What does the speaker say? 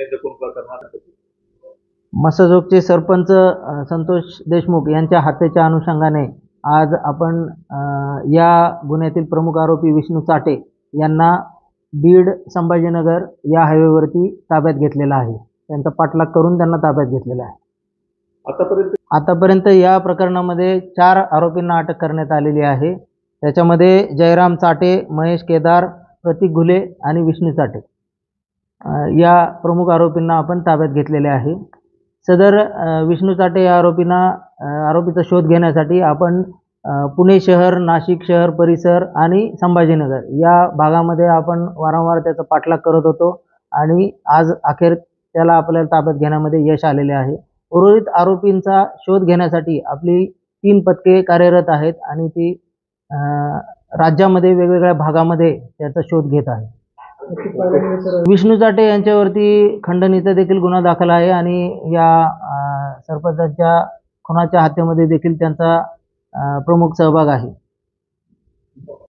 जखून प्रकरणात मसजोगचे सरपंच संतोष देशमुख यांच्या हत्येच्या अनुषंगाने आज आपण या गुन्ह्यातील प्रमुख आरोपी विष्णू चाटे यांना बीड संभाजीनगर या हायवेवरती ताब्यात घेतलेला आहे. त्यांचा पाठलाग करून त्यांना ताब्यात घेतलेला आहे. आतापर्यंत या प्रकरणामध्ये 4 आरोपींना अटक करण्यात आलेली आहे. त्याच्यामध्ये जयराम चाटे, महेश केदार, प्रतीक घुले आणि विष्णू चाटे या प्रमुख आरोपींना आपण ताब्यात घेतलेले आहे. सदर विष्णू चाटे या आरोपीचा शोध घेण्यासाठी आपण पुणे शहर, नाशिक शहर परिसर आणि संभाजीनगर या भागामध्ये आपण वारंवार त्याचा पाठलाग करत होतो आणि आज अखेर त्याला आपल्याला ताब्यात घेण्यामध्ये यश आलेले आहे. उर्वरित आरोपींचा शोध घेण्यासाठी आपली 3 पथके कार्यरत आहेत आणि ती राज्यामध्ये वेगवेगळ्या भागामध्ये त्याचा शोध घेत आहे. विष्णू चाटे यांच्यावरती खंडणीचा देखील गुन्हा दाखल आहे आणि या सरपंचाच्या खुनाच्या हत्येमध्ये देखील त्यांचा प्रमुख सहभाग आहे.